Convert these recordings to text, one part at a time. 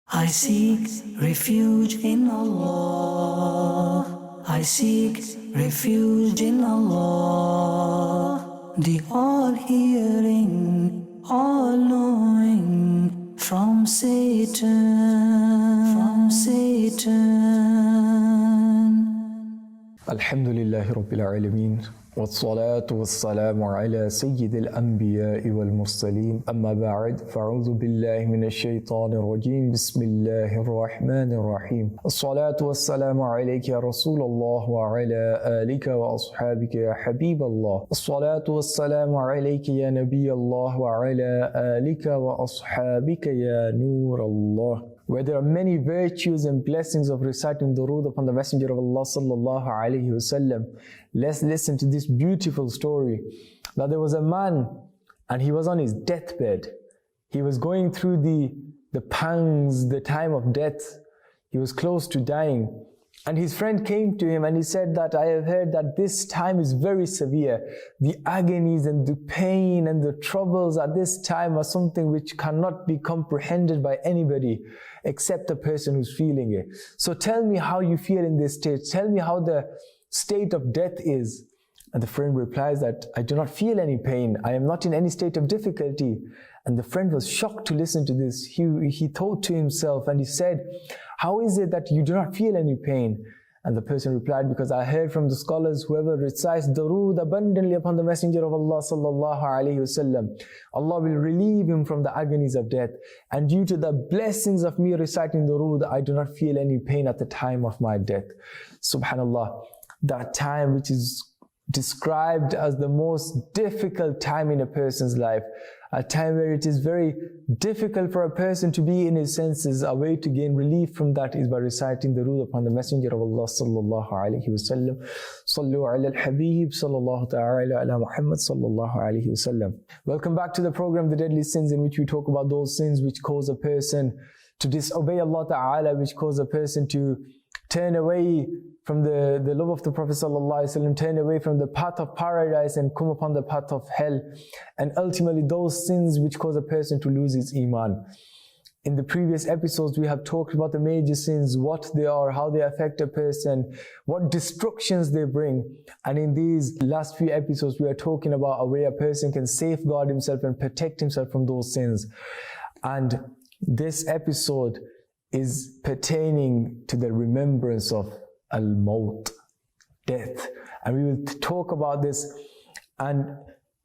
I seek refuge in Allah. I seek refuge in Allah, the all-hearing, all-knowing, from Satan, Alhamdulillahi Rabbil Alameen. والصلاة والسلام على سيد الأنبياء والمرسلين أما بعد فأعوذ بالله من الشيطان الرجيم بسم الله الرحمن الرحيم الصلاة والسلام عليك يا رسول الله وعلى آلك وأصحابك يا حبيب الله الصلاة والسلام عليك يا نبي الله وعلى آلك وأصحابك يا نور الله. Where there are many virtues and blessings of reciting durood upon the Messenger of Allah sallallahu alaihi wasallam, let's listen to this beautiful story. That there was a man and he was on his deathbed. He was going through the pangs, the time of death. He was close to dying. And his friend came to him and he said that I have heard that this time is very severe. The agonies and the pain and the troubles at this time are something which cannot be comprehended by anybody except the person who's feeling it. So tell me how you feel in this state. Tell me how the state of death is. And the friend replies that I do not feel any pain. I am not in any state of difficulty. And the friend was shocked to listen to this. He thought to himself and he said, how is it that you do not feel any pain? And the person replied, because I heard from the scholars, whoever recites durood abundantly upon the Messenger of Allah sallallahu alaihi wasallam, Allah will relieve him from the agonies of death. And due to the blessings of me reciting durood, I do not feel any pain at the time of my death. Subhanallah, that time which is described as the most difficult time in a person's life, a time where it is very difficult for a person to be in his senses. A way to gain relief from that is by reciting the durood upon the Messenger of Allah sallallahu alaihi wasallam. Sallu ala al-Habib sallallahu ta'ala ala Muhammad sallallahu alaihi wasallam. Welcome back to the program, The Deadly Sins, in which we talk about those sins which cause a person to disobey Allah ta'ala, which cause a person to turn away from the love of the Prophet ﷺ, turn away from the path of paradise and come upon the path of hell, and ultimately those sins which cause a person to lose his iman. In the previous episodes we have talked about the major sins, what they are, how they affect a person, what destructions they bring. And in these last few episodes we are talking about a way a person can safeguard himself and protect himself from those sins. And this episode is pertaining to the remembrance of al-maut, death. And we will talk about this and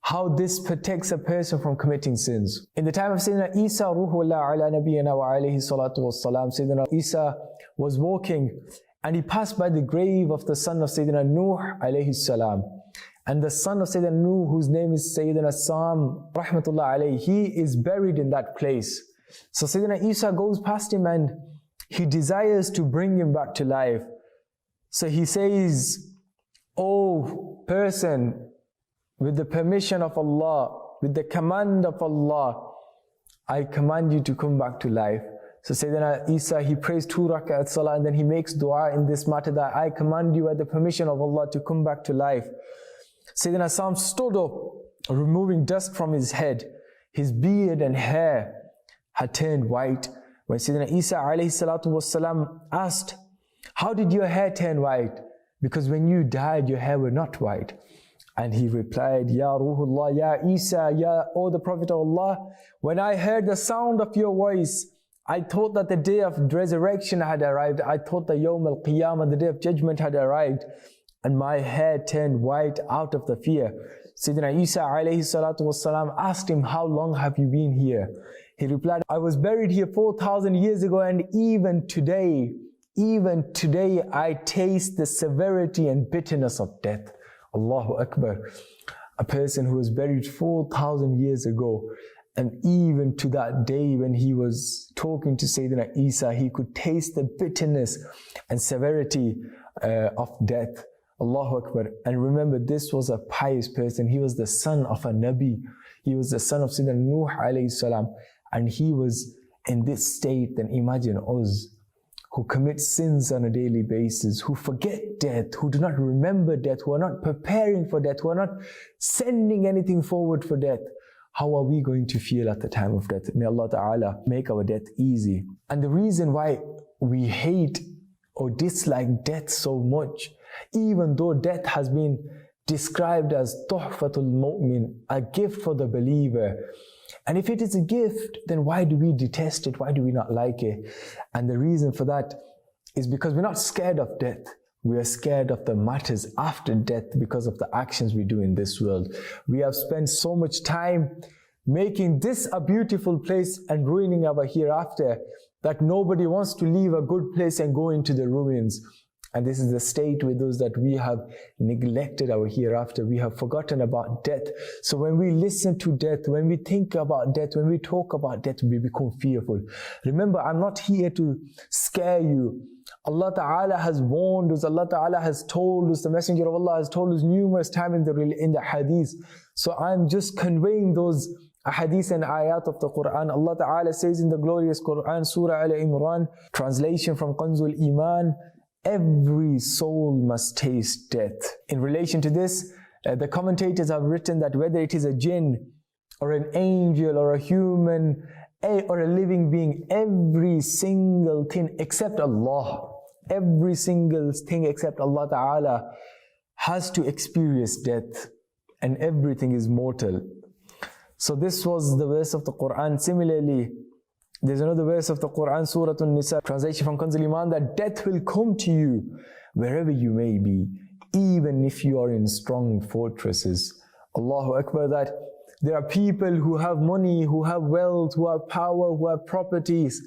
how this protects a person from committing sins. In the time of Sayyidina Isa, Ruhullah ala nabiyyina wa alayhi salatu wassalam, Sayyidina Isa was walking and he passed by the grave of the son of Sayyidina Nuh alayhi salam. And the son of Sayyidina Nuh, whose name is Sayyidina Sam rahmatullah alayhi, he is buried in that place. So Sayyidina Isa goes past him and he desires to bring him back to life. So he says, "O person, with the permission of Allah, with the command of Allah, I command you to come back to life." So Sayyidina Isa, he prays 2 rak'at salah and then he makes dua in this matter that I command you at the permission of Allah to come back to life. Sayyidina Sam stood up, removing dust from his head. His beard and hair had turned white. When Sayyidina Isa alayhi salatu wasalam asked, how did your hair turn white? Because when you died, your hair were not white. And he replied, Ya Ruhullah, Ya Isa, Ya, O the Prophet of Allah, when I heard the sound of your voice, I thought that the day of resurrection had arrived. I thought the Yawm al-Qiyamah, the day of judgment, had arrived. And my hair turned white out of the fear. Sayyidina Isa alayhi salatu wasalam asked him, how long have you been here? He replied, I was buried here 4,000 years ago, and even today I taste the severity and bitterness of death. Allahu Akbar. A person who was buried 4,000 years ago, and even to that day when he was talking to Sayyidina Isa, he could taste the bitterness and severity of death. Allahu Akbar. And remember, this was a pious person. He was the son of a Nabi. He was the son of Sayyidina Nuh alayhi salam. And he was in this state. Then imagine us who commit sins on a daily basis, who forget death, who do not remember death, who are not preparing for death, who are not sending anything forward for death. how are we going to feel at the time of death? May Allah Ta'ala make our death easy. And the reason why we hate or dislike death so much, even though death has been described as tuhfatul mu'min, a gift for the believer. And if it is a gift, then why do we detest it? Why do we not like it? And the reason for that is because we're not scared of death. We are scared of the matters after death because of the actions we do in this world. We have spent so much time making this a beautiful place and ruining our hereafter that nobody wants to leave a good place and go into the ruins. And this is the state with those that we have neglected our hereafter. We have forgotten about death. So when we listen to death, when we think about death, when we talk about death, we become fearful. Remember, I'm not here to scare you. Allah Ta'ala has warned us. Allah Ta'ala has told us. The Messenger of Allah has told us numerous times in the hadith. So I'm just conveying those hadith and ayat of the Quran. Allah Ta'ala says in the glorious Quran, Surah Al-Imran, translation from Kanzul Iman, every soul must taste death. In relation to this, the commentators have written that whether it is a jinn or an angel or a human or a living being, every single thing except Allah, every single thing except Allah Ta'ala has to experience death, and everything is mortal. So this was the verse of the Quran. Similarly, there's another verse of the Quran, Surah An-Nisa, translation from Kanzul Iman, that death will come to you wherever you may be, even if you are in strong fortresses. Allahu Akbar, that there are people who have money, who have wealth, who have power, who have properties,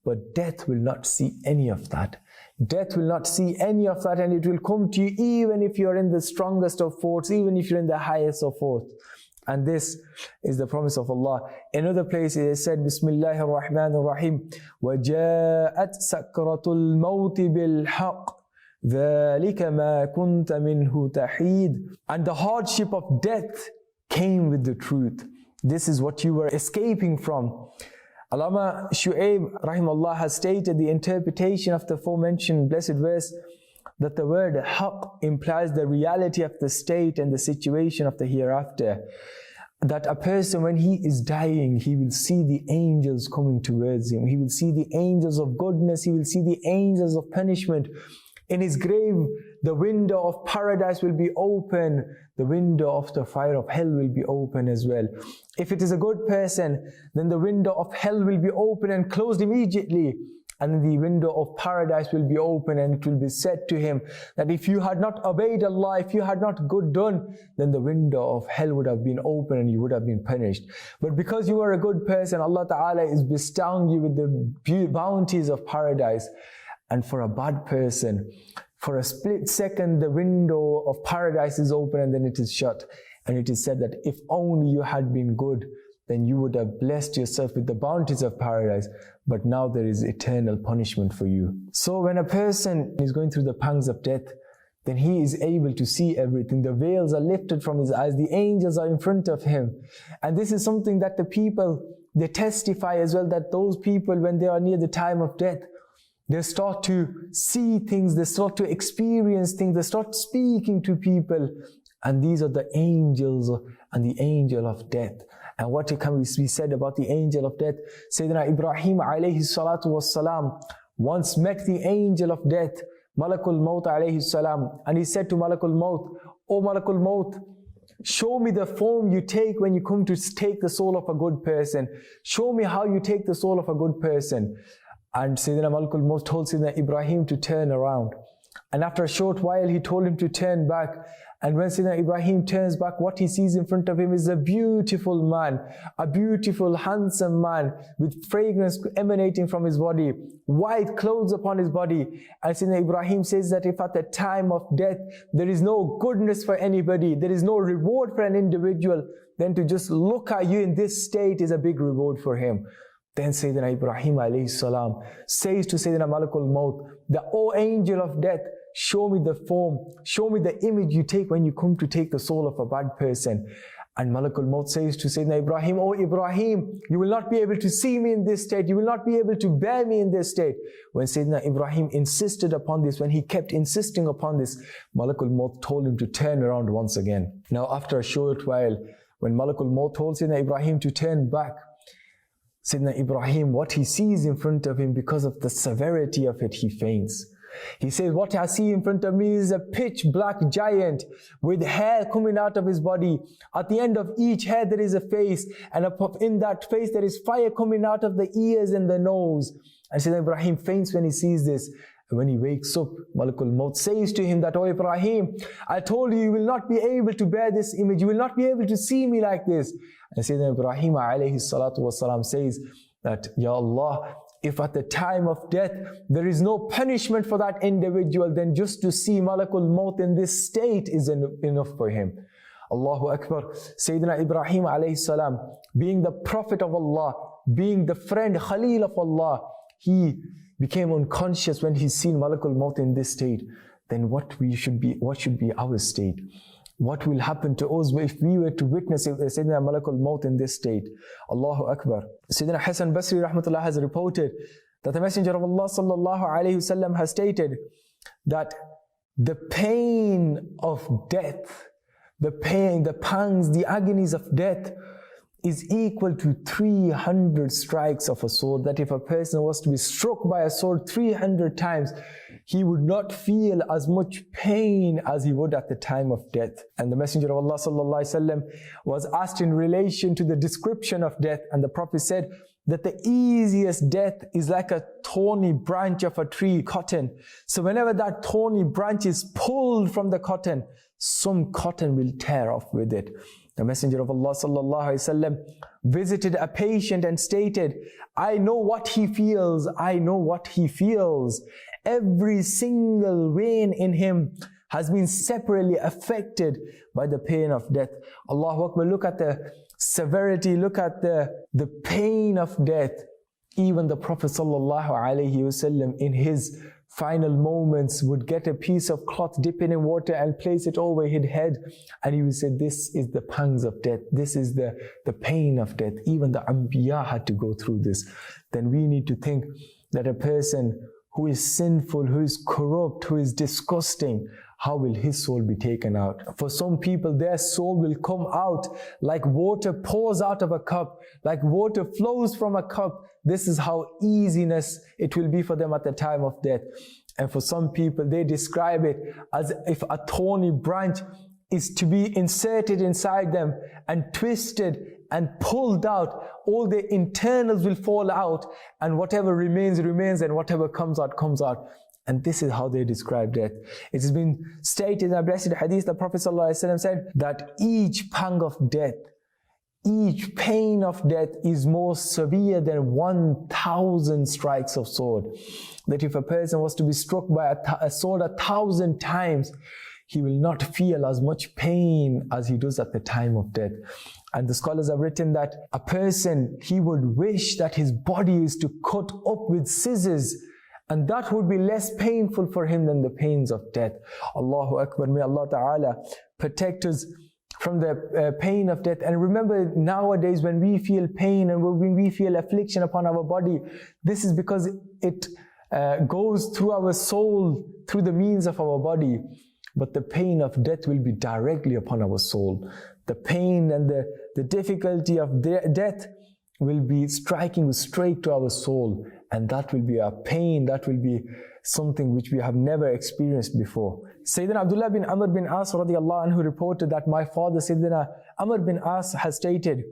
but death will not see any of that. Death will not see any of that, and it will come to you even if you're in the strongest of forts, even if you're in the highest of forts. And this is the promise of Allah. In other places it is said, Bismillahir Rahmanir Rahim, وَجَاءَتْ سَكْرَةُ الْمَوْتِ بِالْحَقِّ ذَلِكَ مَا كُنْتَ مِنْهُ تَحِيدٌ. And the hardship of death came with the truth. This is what you were escaping from. Allama Shu'aib rahimahullah has stated the interpretation of the aforementioned blessed verse, that the word haqq implies the reality of the state and the situation of the hereafter. That a person, when he is dying, he will see the angels coming towards him. He will see the angels of goodness. He will see the angels of punishment. In his grave, the window of paradise will be open. The window of the fire of hell will be open as well. If it is a good person, then the window of hell will be open and closed immediately. And then the window of paradise will be open, and it will be said to him that if you had not obeyed Allah, if you had not good done, then the window of hell would have been open and you would have been punished. But because you are a good person, Allah Ta'ala is bestowing you with the bounties of paradise. And for a bad person, for a split second, the window of paradise is open and then it is shut. And it is said that if only you had been good, then you would have blessed yourself with the bounties of paradise. But now there is eternal punishment for you. So when a person is going through the pangs of death, then he is able to see everything. The veils are lifted from his eyes. The angels are in front of him. And this is something that the people, they testify as well, that those people, when they are near the time of death, they start to see things, they start to experience things, they start speaking to people. And these are the angels and the angel of death. And what can be said about the angel of death? Sayyidina Ibrahim alayhi salatu wassalam once met the angel of death, Malakul Maut alayhi salam. And he said to Malakul Maut, "O Malakul Maut, show me the form you take when you come to take the soul of a good person. Show me how you take the soul of a good person." And Sayyidina Malakul Maut told Sayyidina Ibrahim to turn around. And after a short while, he told him to turn back. And when Sayyidina Ibrahim turns back, what he sees in front of him is a beautiful man, a beautiful, handsome man with fragrance emanating from his body, white clothes upon his body. And Sayyidina Ibrahim says that if at the time of death, there is no goodness for anybody, there is no reward for an individual, then to just look at you in this state is a big reward for him. Then Sayyidina Ibrahim alayhi salam says to Sayyidina Malakul Maut, the "O angel of death, show me the form, show me the image you take when you come to take the soul of a bad person." And Malakul Maut says to Sayyidina Ibrahim, "O Ibrahim, you will not be able to see me in this state, you will not be able to bear me in this state." When Sayyidina Ibrahim insisted upon this, when he kept insisting upon this, Malakul Maut told him to turn around once again. Now after a short while, when Malakul Maut told Sayyidina Ibrahim to turn back, Sayyidina Ibrahim, what he sees in front of him, because of the severity of it, he faints. He says, what I see in front of me is a pitch black giant with hair coming out of his body. At the end of each hair there is a face, and in that face there is fire coming out of the ears and the nose. And Sayyidina Ibrahim faints when he sees this. And when he wakes up, Malakul Maut says to him that, "Oh Ibrahim, I told you, you will not be able to bear this image. You will not be able to see me like this." And Sayyidina Ibrahim alayhi salatu wasalam says that, "Ya Allah, if at the time of death there is no punishment for that individual, then just to see Malakul Maut in this state is enough for him." Allahu Akbar. Sayyidina Ibrahim alayhi salam, being the Prophet of Allah, being the friend, Khalil of Allah, he became unconscious when he's seen Malakul Maut in this state. Then what should be our state? What will happen to us if we were to witness Sayyidina Malakul Maut in this state? Allahu Akbar. Sayyidina Hasan Basri rahmatullah has reported that the Messenger of Allah sallallahu alayhi wasallam has stated that the pain of death, the pain, the pangs, the agonies of death is equal to 300 strikes of a sword. That if a person was to be struck by a sword 300 times, he would not feel as much pain as he would at the time of death. And the Messenger of Allah sallallahu alaihi wasallam was asked in relation to the description of death, and the Prophet said that the easiest death is like a thorny branch of a tree, cotton. So whenever that thorny branch is pulled from the cotton, some cotton will tear off with it. The Messenger of Allah sallallahu alaihi wasallam visited a patient and stated, "I know what he feels, I know what he feels. Every single vein in him has been separately affected by the pain of death." Allahu Akbar. Look at the severity, look at the pain of death. Even the Prophet sallallahu alaihi wasallam in his final moments would get a piece of cloth, dip it in water and place it over his head, and he would say, "This is the pangs of death, this is the pain of death." Even the Anbiya had to go through this. Then we need to think that a person who is sinful, who is corrupt, who is disgusting, how will his soul be taken out? For some people, their soul will come out like water pours out of a cup, like water flows from a cup. This is how easiness it will be for them at the time of death. And for some people, they describe it as if a thorny branch is to be inserted inside them and twisted and pulled out. All the internals will fall out, and whatever remains, remains, and whatever comes out, comes out. And this is how they describe death. It has been stated in a blessed hadith, the Prophet ﷺ said that each pang of death, each pain of death is more severe than 1,000 strikes of sword. That if a person was to be struck by a sword 1,000 times, he will not feel as much pain as he does at the time of death. And the scholars have written that a person, he would wish that his body is to cut up with scissors, and that would be less painful for him than the pains of death. Allahu Akbar. May Allah Ta'ala protect us from the pain of death. And remember, nowadays when we feel pain and when we feel affliction upon our body, this is because it goes through our soul, through the means of our body. But the pain of death will be directly upon our soul. The pain and the difficulty of death will be striking straight to our soul. And that will be a pain, that will be something which we have never experienced before. Sayyidina Abdullah bin Amr bin As radiallahu anhu reported that my father, Sayyidina Amr bin As, has stated,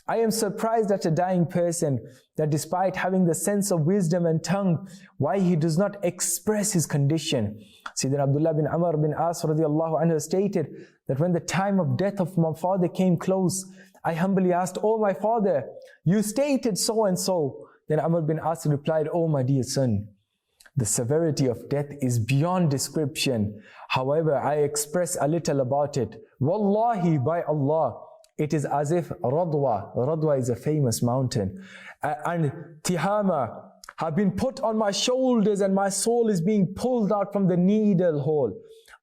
"I am surprised at a dying person that despite having the sense of wisdom and tongue, why he does not express his condition." Sayyidina Abdullah bin Amr bin As radiallahu anhu stated that when the time of death of my father came close, I humbly asked, "Oh my father, you stated so and so." Then Amr bin As replied, "Oh my dear son, the severity of death is beyond description. However, I express a little about it. Wallahi, by Allah, it is as if Radwa is a famous mountain, and Tihama have been put on my shoulders, and my soul is being pulled out from the needle hole,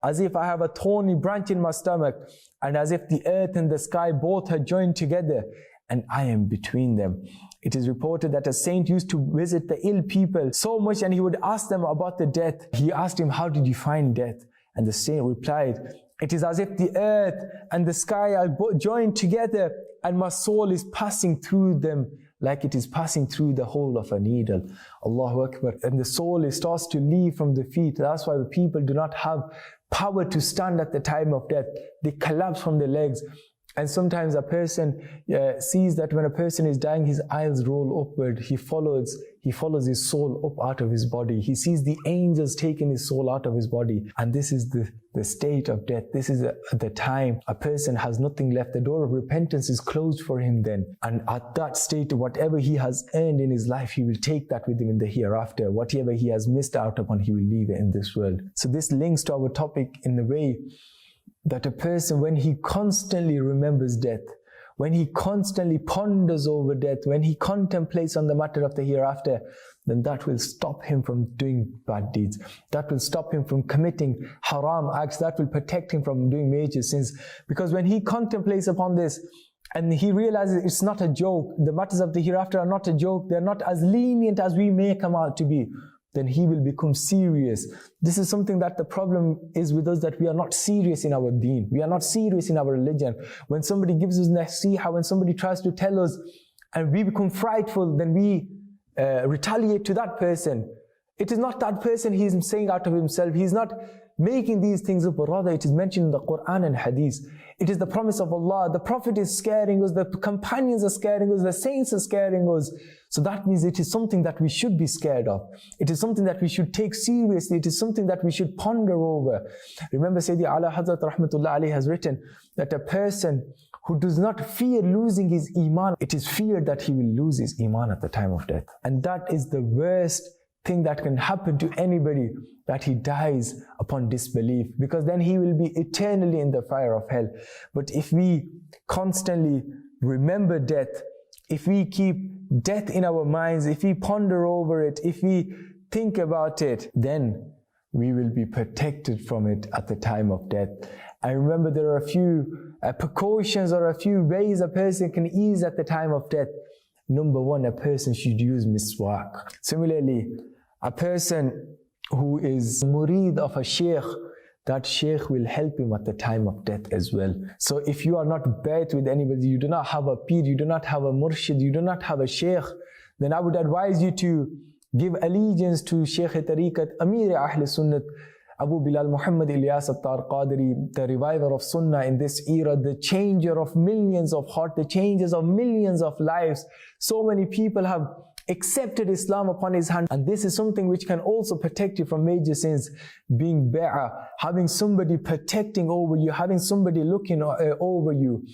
as if I have a thorny branch in my stomach, and as if the earth and the sky both are joined together, and I am between them." It is reported that a saint used to visit the ill people so much, and he would ask them about the death. He asked him, "How did you find death?" And the saint replied, It is as if the earth and the sky are joined together and my soul is passing through them like it is passing through the hole of a needle. Allahu Akbar. And the soul starts to leave from the feet. That's why people do not have power to stand at the time of death. They collapse from the legs. And sometimes a person sees that when a person is dying, his eyes roll upward. He follows his soul up out of his body. He sees the angels taking his soul out of his body. And this is the state of death. This is the time a person has nothing left. The door of repentance is closed for him then. And at that state, whatever he has earned in his life, he will take that with him in the hereafter. Whatever he has missed out upon, he will leave it in this world. So this links to our topic in the way that a person, when he constantly remembers death, when he constantly ponders over death, when he contemplates on the matter of the hereafter, then that will stop him from doing bad deeds. That will stop him from committing haram acts. That will protect him from doing major sins. Because when he contemplates upon this, and he realizes it's not a joke, the matters of the hereafter are not a joke, they're not as lenient as we may come out to be, then he will become serious. This is something that the problem is with us, that we are not serious in our deen. We are not serious in our religion. When somebody gives us nasiha, when somebody tries to tell us and we become frightful, then we retaliate to that person. It is not that person he is saying out of himself. He is not making these things up, but rather it is mentioned in the Quran and Hadith. It is the promise of Allah. The Prophet is scaring us, the companions are scaring us, the saints are scaring us. So that means it is something that we should be scared of. It is something that we should take seriously. It is something that we should ponder over. Remember, Sayyidi Ala Hazrat Rahmatullah Ali has written that a person who does not fear losing his iman, it is feared that he will lose his iman at the time of death. And that is the worst thing that can happen to anybody, that he dies upon disbelief, because then he will be eternally in the fire of hell. But if we constantly remember death, if we keep death in our minds, if we ponder over it, if we think about it, then we will be protected from it at the time of death. I remember there are a few precautions or a few ways a person can ease at the time of death. Number one, a person should use miswak. Similarly, a person who is murid of a sheikh, that sheikh will help him at the time of death as well. So if you are not bet with anybody, you do not have a peer, you do not have a murshid, you do not have a sheikh, then I would advise you to give allegiance to Shaykh Tariqat, Amir Ahl Sunnat, Abu Bilal Muhammad Ilyas Attar Qadri, the reviver of Sunnah in this era, the changer of millions of hearts, the changers of millions of lives. So many people have accepted Islam upon his hand, and this is something which can also protect you from major sins. Being ba'a, having somebody protecting over you, having somebody looking over you.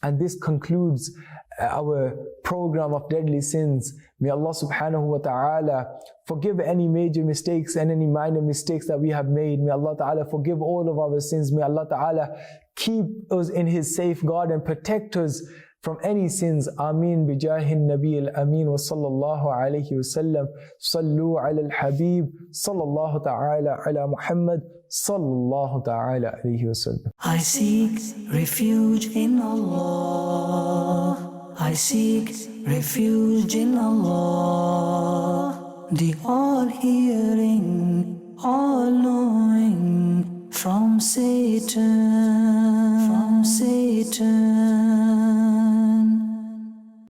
And this concludes our program of deadly sins. May Allah subhanahu wa ta'ala forgive any major mistakes and any minor mistakes that we have made. May Allah ta'ala forgive all of our sins. May Allah ta'ala keep us in His safeguard and protect us from any sins. Ameen bijahin Nabi al-Ameen wa sallallahu alayhi wa sallam. Sallu ala al-Habib sallallahu ta'ala ala Muhammad sallallahu ta'ala alayhi wa sallam. I seek refuge in Allah. I seek refuge in Allah, the all-hearing, all-knowing, from Satan.